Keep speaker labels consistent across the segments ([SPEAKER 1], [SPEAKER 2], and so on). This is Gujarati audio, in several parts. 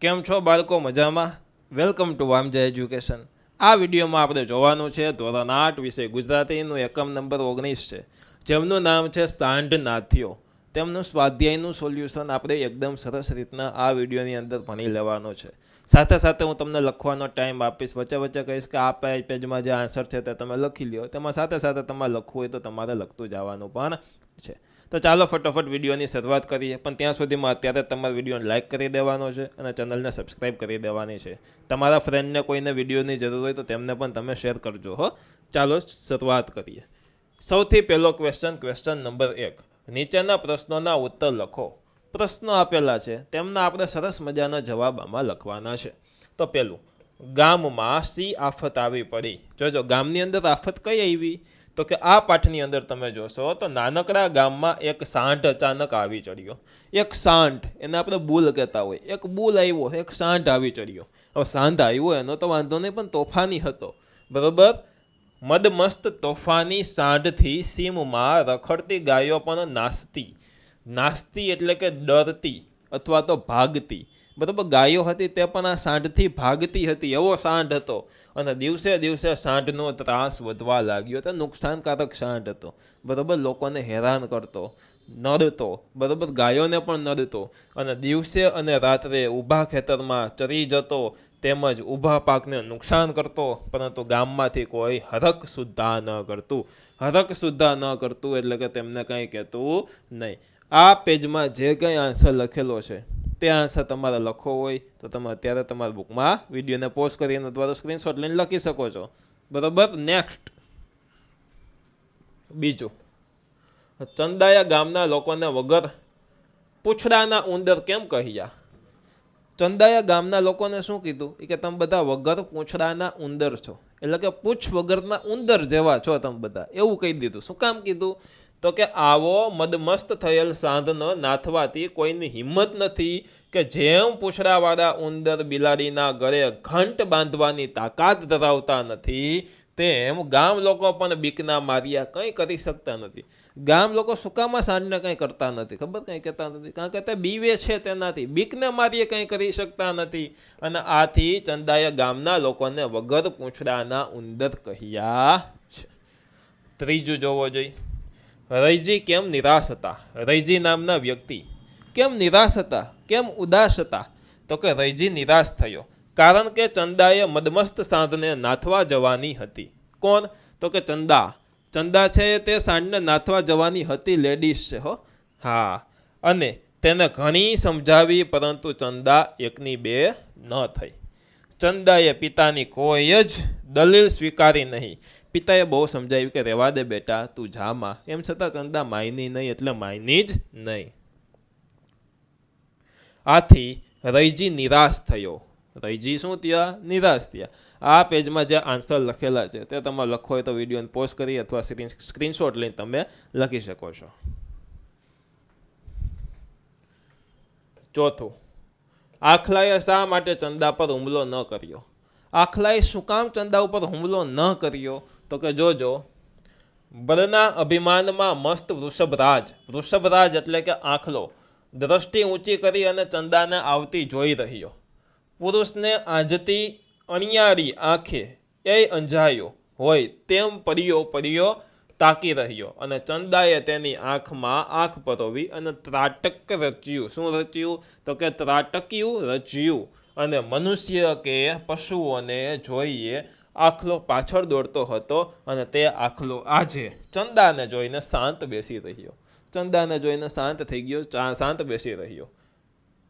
[SPEAKER 1] કેમ છો બાળકો? મજામાં? Welcome to Vamja education. આ વિડીયોમાં આપણે જોવાનું છે ધોરણ 8 વિષય ગુજરાતીનું એકમ નંબર 19 છે, જેમનું નામ છે સાંઢ નાથીઓ. તેમનું સ્વાધ્યાયનું સોલ્યુશન આપણે એકદમ સરસ રીતના આ વિડીયોની અંદર ભણી લેવાનું છે. સાથે સાથે હું તમને લખવાનો ટાઈમ આપીશ, વચ્ચે વચ્ચે કહીશ કે આ પેજમાં જે આન્સર છે તે તમે લખી લ્યો. તેમાં સાથે સાથે તમારે લખવું હોય તો તમારે લખતું જવાનું પણ છે. તો ચાલો ફટોફટ વિડીયોની શરૂઆત કરીએ, પણ ત્યાં સુધીમાં અત્યારે તમારે વિડીયોને લાઇક કરી દેવાનો છે અને ચેનલને સબસ્ક્રાઈબ કરી દેવાની છે. તમારા ફ્રેન્ડને કોઈને વિડીયોની જરૂર હોય તો તેમને પણ તમે શેર કરજો હો. ચાલો શરૂઆત કરીએ. સૌથી પહેલો ક્વેશ્ચન નંબર 1. નીચેના પ્રશ્નોના ઉત્તર લખો. પ્રશ્નો આપેલા છે, તેમના આપણે સરસ મજાના જવાબ આમાં લખવાના છે. તો પહેલું, ગામમાં સી આફત આવી પડી. જોજો ગામની અંદર આફત કઈ આવી? તો કે આ પાઠની અંદર તમે જોશો તો નાનકડા ગામમાં એક સાંઢ અચાનક આવી ચડ્યો. એક સાંઢ, એને આપણે બુલ કહેતા હોય, એક બુલ આવ્યો, એક સાંઢ આવી ચડ્યો. હવે સાંઢ આવ્યો એનો તો વાંધો નહીં, પણ તોફાની હતો, બરોબર. મદમસ્ત તોફાની સાંઢથી સીમમાં રખડતી ગાયો પણ નાસતી એટલે કે ડરતી અથવા તો ભાગતી, બરાબર. ગાયો હતી તે પણ આ સાંઢથી ભાગતી હતી, એવો સાંઢ હતો. અને દિવસે દિવસે સાંઢનો ત્રાસ વધવા લાગ્યો. તે નુકસાનકારક સાંઢ હતો, બરાબર. લોકોને હેરાન કરતો, નડતો, બરાબર. ગાયોને પણ નડતો. અને દિવસે અને રાત્રે ઊભા ખેતરમાં ચરી જતો, તેમજ ઊભા પાકને નુકસાન કરતો, પરંતુ ગામમાંથી કોઈ હરખ સુદ્ધા ન કરતું એટલે કે તેમને કંઈ કહેતું નહીં. આ પેજમાં જે કંઈ આન્સર લખેલો છે તે આન્સર તમારે લખવો હોય તો તમે અત્યારે તમારા બુકમાં વિડીયોને પોઝ કરીને અથવા સ્ક્રીનશોટ લઈને લખી શકો છો, બરાબર. નેક્સ્ટ, બીજું, ચંદાયા ગામના લોકોને વગર પૂંછડાના ઉંદર કેમ કહ્યા? ચંદાયા ગામના લોકોને શું કીધું? કે તમે બધા વગર પૂંછડાના ઉંદર છો, એટલે કે પૂંછ વગરના ઉંદર જેવા છો તમે બધા, એવું કહી દીધું. શું કામ કીધું? તો કે આવો મદમસ્ત થયેલ સાંધનો નાથવાથી કોઈની હિંમત નથી કે જેમ પૂંછડાવાળા ઉંદર બિલાડીના ગળે ઘંટ બાંધવાની તાકાત ધરાવતા નથી, તેમ ગામ લોકો પણ બીકના માર્યા કંઈ કરી શકતા નથી. ગામ લોકો સુકામાં સાંઢને કંઈ કરતા નથી, ખબર? કંઈ કહેતા નથી, કારણ કે તે બીવે છે તેનાથી. બીકને મારીએ કંઈ કરી શકતા નથી. અને આથી ચંદાએ ગામના લોકોને વગર પૂંછડાના ઉંદર કહ્યા છે. ત્રીજું જોવો જોઈએ. રૈજી કેમ નિરાશ હતા? રૈજી નામના વ્યક્તિ કેમ નિરાશ હતા, કેમ ઉદાસ હતા? તો કે રૈજી નિરાશ થયો કારણ કે ચંદાએ મદમસ્ત સાંઢને નાથવા જવાની હતી. કોણ? તો કે ચંદા છે તે સાંઢને નાથવા જવાની હતી, લેડીઝ છે હો. હા, અને તેને ઘણી સમજાવી, પરંતુ ચંદા એકની બે ન થઈ. ચંદાએ પિતાની કોઈ જ દલીલ સ્વીકારી નહીં. પિતાએ બહુ સમજાવ્યું કે રહેવા દે બેટા, તું જામાં, એમ છતાં ચંદા માયની નહીં, એટલે માયની જ નહીં. આથી રૈજી નિરાશ થયો. રૈજી શું થયા? નિરાશ થયા. આ પેજમાં જે આન્સર લખેલા છે તે તમારે લખવો હોય તો વિડીયોને પોઝ કરી અથવા સ્ક્રીનશોટ લઈને તમે લખી શકો છો. ચોથું, આખલાએ શા માટે ચંદા પર હુમલો ન કર્યો? આખલાએ શું કામ ચંદા ઉપર હુમલો ન કર્યો? તો કે જોજો, બળના અભિમાનમાં મસ્ત વૃષભરાજ એટલે કે આખલો દ્રષ્ટિ ઊંચી કરી અને ચંદાને આવતી જોઈ રહ્યો. પુરુષને આંજતી અણિયારી આંખે એ અંજાયો હોય તેમ પડીયો તાકી રહ્યો, અને ચંદાએ તેની આંખમાં આંખ પરોવી અને ત્રાટક રચ્યું. શું રચ્યું? તો કે ત્રાટક્યું રચ્યું. અને મનુષ્ય કે પશુઓને જોઈએ આખલો પાછળ દોડતો હતો, અને તે આખલો આજે ચંદાને જોઈને શાંત બેસી રહ્યો. ચંદાને જોઈને શાંત થઈ ગયો, શાંત બેસી રહ્યો.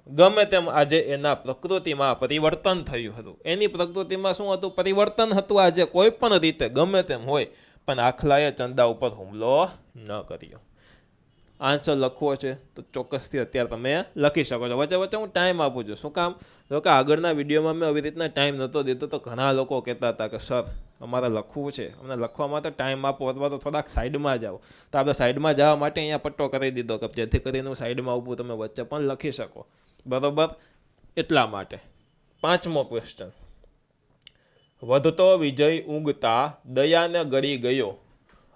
[SPEAKER 1] ગમે તેમ આજે એના પ્રકૃતિમાં પરિવર્તન થયું હતું. એની પ્રકૃતિમાં શું હતું? પરિવર્તન હતું. આજે કોઈ પણ રીતે ગમે તેમ હોય, પણ આખલાએ ચંદા ઉપર હુમલો ન કર્યો. આન્સર લખવો છે તો ચોક્કસથી અત્યારે તમે લખી શકો છો. વચ્ચે વચ્ચે હું ટાઈમ આપું છું. શું કામ? તો કે આગળના વિડીયોમાં મેં આવી રીતના ટાઈમ નહોતો દીધો, તો ઘણા લોકો કહેતા હતા કે સર અમારે લખવું છે, અમને લખવા માટે ટાઈમ આપો, અથવા તો થોડાક સાઈડમાં જાઓ. તો આપણે સાઈડમાં જવા માટે અહીંયા પટ્ટો કરી દીધો કે જેથી કરીને હું સાઈડમાં ઊભું, તમે વચ્ચે પણ લખી શકો, બરાબર. એટલા માટે. પાંચમો ક્વેશ્ચન, વધતો વિજય ઊંઘતા દયાને ગળી ગયો.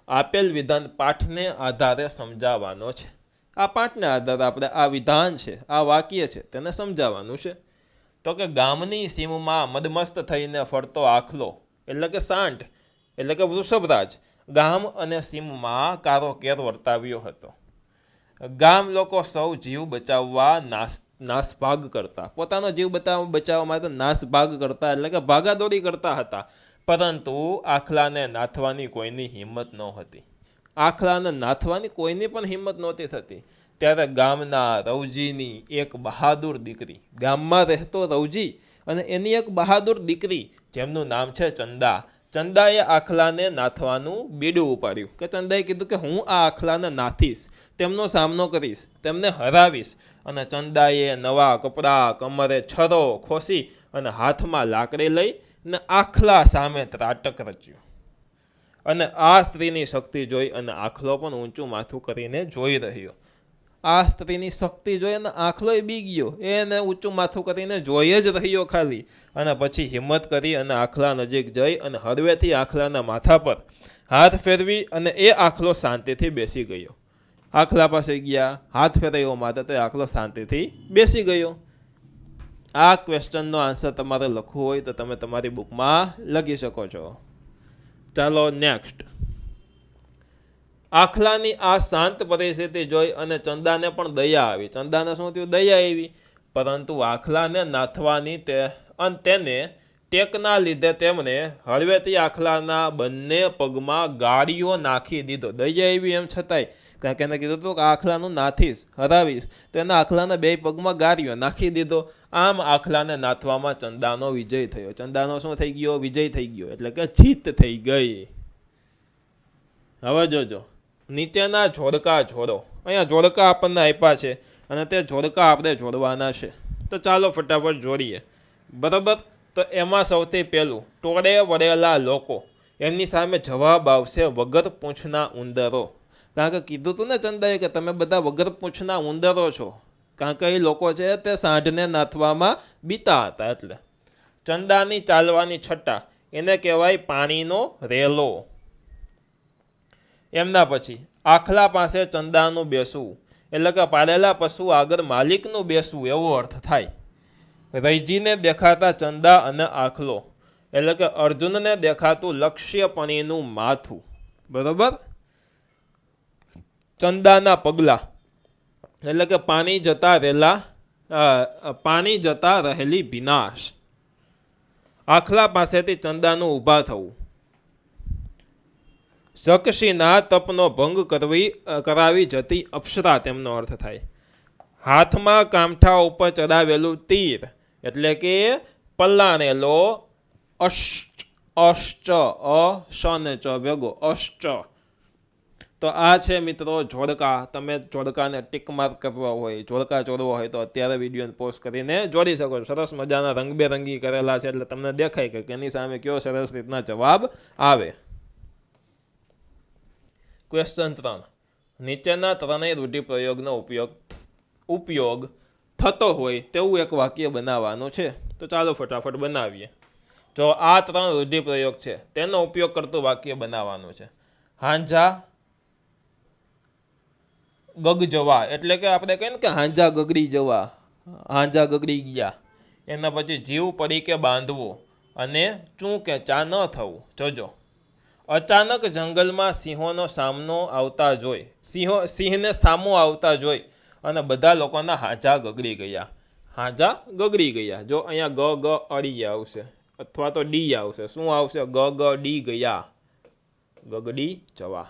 [SPEAKER 1] આપેલ વિધાન પાઠને આધારે સમજાવવાનો છે. આ પાઠને આધારે આપણે આ વિધાન છે, આ વાક્ય છે, તેને સમજાવવાનું છે. તો કે ગામની સીમમાં મદમસ્ત થઈને ફરતો આખલો એટલે કે સાંઢ એટલે કે વૃષભરાજ ગામ અને સીમમાં કારોકેર વર્તાવ્યો હતો. ગામ લોકો સૌ જીવ બચાવવા નાસભાગ કરતા, પોતાનો જીવ બચાવવા માટે નાસભાગ કરતા એટલે કે ભાગાદોડી કરતા હતા. પરંતુ આખલાને નાથવાની કોઈની હિંમત ન હતી. આખલાને નાથવાની કોઈની પણ હિંમત નહોતી થતી. ત્યારે ગામના રવજીની એક બહાદુર દીકરી, ગામમાં રહેતો રવજી અને એની એક બહાદુર દીકરી જેમનું નામ છે ચંદા. ચંદાએ આખલાને નાથવાનું બીડું ઉપાડ્યું કે ચંદાએ કીધું કે હું આ આખલાને નાથીશ, તેમનો સામનો કરીશ, તેમને હરાવીશ. અને ચંદાએ નવા કપડાં, કમરે છરો ખોસી અને હાથમાં લાકડી લઈ ને આખલા સામે ત્રાટક રચ્યું. અને આ સ્ત્રીની શક્તિ જોઈ અને આખલો પણ ઊંચું માથું કરીને જોઈ રહ્યો. આ સ્ત્રીની શક્તિ જોઈ અને આખલોય બી ગયો, એને ઊંચું માથું કરીને જોઈ જ રહ્યો ખાલી. અને પછી હિંમત કરી અને આખલા નજીક જઈ અને હળવેથી આખલાના માથા પર હાથ ફેરવી અને એ આખલો શાંતિથી બેસી ગયો. આખલા પાસે ગયા, હાથ ફેરવ્યો માથે તો આખલો શાંતિથી બેસી ગયો. આ ક્વેશ્ચનનો આન્સર તમારે લખવું હોય તો તમે તમારી બુકમાં લખી શકો છો. ચાલો નેક્સ્ટ. આખલાની આ શાંત પરિસ્થિતિ જોઈ અને ચંદાને પણ દયા આવી. ચંદાને શું થયું? દયા આવી. પરંતુ આખલાને નાથવાની તેને ટેકના લીધે તેમણે હળવેથી આખલાના બંને પગમાં ગાળીઓ નાખી દીધો. દયા આવી એમ છતાંય, કારણ કે એને કીધું હતું કે આખલાનું નાથીશ, હરાવીશ, તો એના આખલાના બે પગમાં ગાળીઓ નાખી દીધો. આમ આખલાને નાથવામાં ચંદાનો વિજય થયો. ચંદાનો શું થઈ ગયો? વિજય થઈ ગયો, એટલે કે જીત થઈ ગઈ. હવે જોજો, નીચેના જોડકા જોડો. અહીંયા જોડકા આપણને આપ્યા છે અને તે જોડકા આપણે જોડવાના છે. તો ચાલો ફટાફટ જોડીએ, બરાબર. તો એમાં સૌથી પહેલું, ટોળે વળેલા લોકો, એમની સામે જવાબ આવશે વગર પૂંછના ઉંદરો. કારણ કે કીધું હતું ને ચંદાએ કે તમે બધા વગર પૂંછના ઉંદરો છો, કારણ કે એ લોકો છે તે સાંઢને નાથવામાં બીતા હતા. એટલે ચંદાની ચાલવાની છટ્ટા, એને કહેવાય પાણીનો રેલો. એમના પછી આખલા પાસે ચંદાનું બેસવું, એટલે કે પાળેલા પશુ આગળ માલિકનું બેસવું એવો અર્થ થાય. રૈજીને દેખાતા ચંદા અને આખલો, એટલે કે અર્જુનને દેખાતું લક્ષ્યપણીનું માથું, બરોબર. ચંદાના પગલા, એટલે કે પાણી જતા રહેલી ભીનાશ. આખલા પાસેથી ચંદાનું ઊભા થવું. શકશીના તપનો ભંગ કરાવી જતી અપ્સરા તેમનો અર્થ થાય. હાથમાં કામઠા ઉપર ચડાવેલું તીર, એટલે કે પલ્લાણેલો અશ્ચ, ને ચ ભેગો અશ્ચ. તો આ છે મિત્રો જોડકા. તમે જોડકાને ટીક માર્ક કરવા હોય, જોડકા જોડવા હોય તો અત્યારે વિડીયોને પોઝ કરીને જોડી શકો છો. સરસ મજાના રંગબેરંગી કરેલા છે એટલે તમને દેખાય કે એની સામે કયો સરસ રીતના જવાબ આવે. ક્વેશ્ચન 3. નીચેના ત્રણેય રૂઢિપ્રયોગનો ઉપયોગ થતો હોય તેવું એક વાક્ય બનાવવાનું છે. તો ચાલો ફટાફટ બનાવીએ. જો આ 3 રૂઢિપ્રયોગ છે તેનો ઉપયોગ કરતું વાક્ય બનાવવાનું છે. હાંજા ગગ જવા, એટલે કે આપણે કહીએ ને કે હાંજા ગગડી જવા, હાંજા ગગડી ગયા. એના પછી જીવ પડી કે બાંધવો અને ચૂં કે ચા ન થવું. જોજો, અચાનક જંગલમાં સિંહોનો સામનો આવતા જોઈ, સિંહને સામો આવતા જોઈ અને બધા લોકોના હાંજા ગગડી ગયા. હાંજા ગગડી ગયા. જો અહીંયા ગ ગ અડી આવશે અથવા તો ડી આવશે. શું આવશે? ગ ગ ડી ગયા, ગગડી જવા.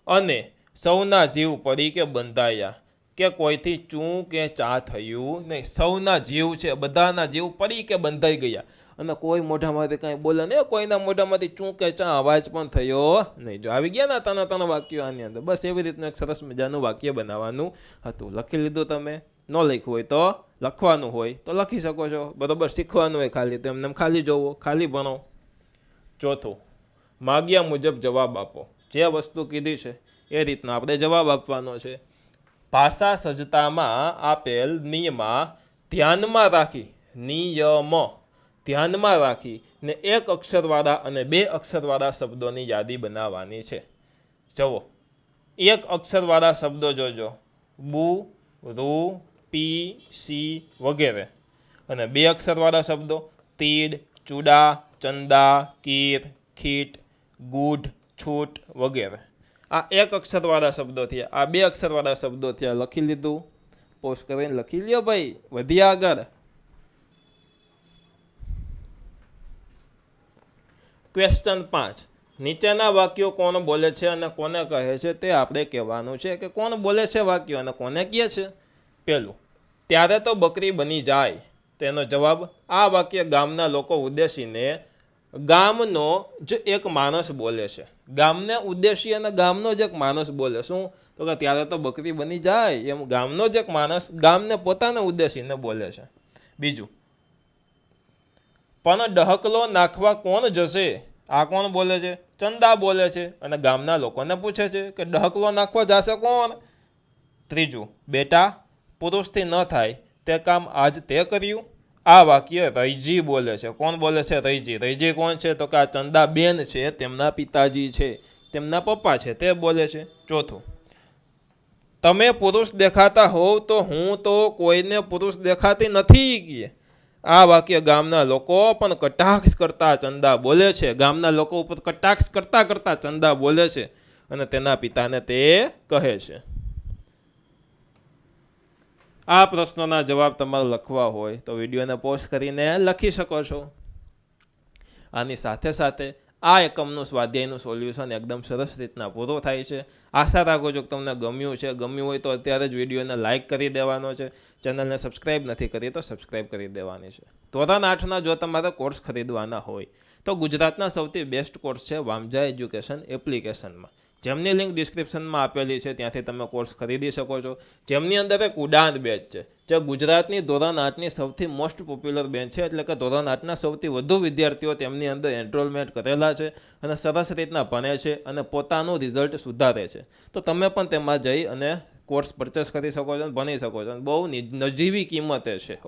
[SPEAKER 1] અને સૌના જીવ પડી કે બંધાયા, કે કોઈથી ચૂં કે ચા થયું નહીં. સૌના જીવ છે, બધાના જીવ પડી કે બંધાઈ ગયા અને કોઈ મોઢામાંથી કાંઈ બોલે નહીં, કોઈના મોઢામાંથી ચૂં કે ચા અવાજ પણ થયો નહીં. જો આવી ગયા ને ત્રણ વાક્યો આની અંદર, બસ એવી રીતનું એક સરસ મજાનું વાક્ય બનાવવાનું હતું. લખી લીધું તમે? ન લખ્યું હોય તો લખવાનું હોય તો લખી શકો છો, બરાબર. શીખવાનું હોય ખાલી તો એમને ખાલી જોવો, ખાલી ભણો. ચોથું, માગ્યા મુજબ જવાબ આપો. જે વસ્તુ કીધી છે એ રીતના આપણે જવાબ આપવાનો છે. ભાષા સજ્જતામાં આપેલ નિયમમાં ધ્યાનમાં રાખી, ધ્યાનમાં રાખી ને એક અક્ષરવાળા અને બે અક્ષરવાળા શબ્દોની યાદી બનાવવાની છે. જુઓ, એક અક્ષરવાળા શબ્દો જોજો: બુ, રૂ, પી, સી વગેરે. અને 2 અક્ષરવાળા શબ્દો તીડ, ચૂડા, ચંદા, કીર, ખીટ, ગૂઢ, છૂટ વગેરે. આ 1 અક્ષરવાળા શબ્દો થયા. આ 2 અક્ષરવાળા શબ્દો થયા. લખી લીધું? પોસ્ટ કરીને લખી લ્યો ભાઈ. વધીએ આગળ. ક્વેશ્ચન 5. નીચેના વાક્યો કોણ બોલે છે અને કોને કહે છે તે આપણે કહેવાનું છે કે કોણ બોલે છે વાક્યો અને કોને કહે છે. પહેલું, ત્યારે તો બકરી બની જાય. તેનો જવાબ, આ વાક્ય ગામના લોકો ઉદ્દેશીને ગામનો જ એક માણસ બોલે છે. ગામને ઉદ્દેશી અને ગામનો જ એક માણસ બોલે. શું? તો કે ત્યારે તો બકરી બની જાય એમ ગામનો જ એક માણસ ગામને પોતાને ઉદ્દેશીને બોલે છે. બીજું, પણ ડહકલો નાખવા કોણ જશે? આ કોણ બોલે છે? ચંદા બોલે છે અને ગામના લોકોને પૂછે છે કે ડહકલો નાખવા જશે કોણ? ત્રીજું, બેટા પુરુષથી ન થાય તે કામ આજ તે કર્યું. આ વાક્ય રૈજી બોલે છે. કોણ બોલે છે? રૈજી. રૈજી કોણ છે? તો કે આ ચંદા બેન છે, તેમના પિતાજી છે, તેમના પપ્પા છે, તે બોલે છે. ચોથું, તમે પુરુષ દેખાતા હોવ તો હું તો કોઈને પુરુષ દેખાતી નથી કે. આ વાક્ય ગામના લોકો પણ કટાક્ષ કરતા ચંદા બોલે છે. ગામના લોકો ઉપર કટાક્ષ કરતા કરતા ચંદા બોલે છે અને તેના પિતાને તે કહે છે. આ પ્રશ્નોના જવાબ તમારે લખવા હોય તો વિડીયોને પોઝ કરીને લખી શકો છો. આની સાથે સાથે આ એકમનું સ્વાધ્યાયનું સોલ્યુશન એકદમ સરસ રીતના પૂરું થાય છે. આશા રાખું છું કે તમને ગમ્યું છે. ગમ્યું હોય તો અત્યારે જ વિડીયોને લાઇક કરી દેવાનો છે. ચેનલને સબસ્ક્રાઈબ નથી કરી તો સબસ્ક્રાઈબ કરી દેવાની છે. ધોરણ 8ના જો તમારે કોર્સ ખરીદવાના હોય તો ગુજરાતના સૌથી બેસ્ટ કોર્સ છે વામજા એજ્યુકેશન એપ્લિકેશનમાં, જેમની લિંક ડિસ્ક્રિપ્શનમાં આપેલી છે. ત્યાંથી તમે કોર્સ ખરીદી શકો છો. જેમની અંદર એક ઉડાન બેચ છે, જે ગુજરાતની ધોરણ 8ની સૌથી મોસ્ટ પોપ્યુલર બેચ છે. એટલે કે ધોરણ 8ના સૌથી વધુ વિદ્યાર્થીઓ તેમની અંદર એનરોલમેન્ટ કરેલા છે અને સરસ રીતના ભણે છે અને પોતાનું રિઝલ્ટ સુધારે છે. તો તમે પણ તેમાં જઈ અને કોર્સ પરચેસ કરી શકો છો અને ભણી શકો છો. બહુ નજીવી કિંમતે છે.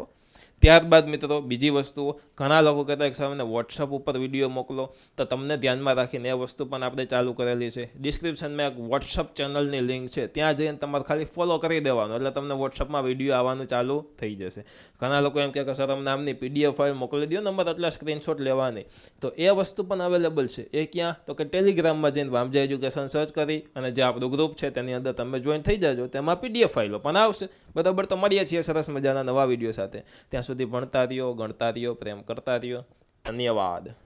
[SPEAKER 1] ત્યારબાદ મિત્રો બીજી વસ્તુઓ, ઘણા લોકો કહેતા કે સર મને વોટ્સઅપ ઉપર વિડીયો મોકલો, તો તમને ધ્યાનમાં રાખીને એ વસ્તુ પણ આપણે ચાલુ કરેલી છે. ડિસ્ક્રિપ્શનમાં એક વોટ્સઅપ ચેનલની લિંક છે, ત્યાં જઈને તમારે ખાલી ફોલો કરી દેવાનું એટલે તમને વોટ્સઅપમાં વિડીયો આવવાનું ચાલુ થઈ જશે. ઘણા લોકો એમ કહે કે સર અમને આમની PDF ફાઇલ મોકલી દો, નંબર એટલા સ્ક્રીનશોટ લેવાની, તો એ વસ્તુ પણ અવેલેબલ છે. એ ક્યાં? તો કે ટેલિગ્રામમાં જઈને વામજા એજ્યુકેશન સર્ચ કરી અને જે આપણું ગ્રુપ છે તેની અંદર તમે જોઈન થઈ જાજો. તેમાં PDF ફાઇલો પણ આવશે. બરાબર, તો મળીએ છીએ સરસ મજાના નવા વિડીયો સાથે. ત્યાં સુધી ભણતા રહ્યો, ગણતા રહ્યો, પ્રેમ કરતા રહ્યો. ધન્યવાદ.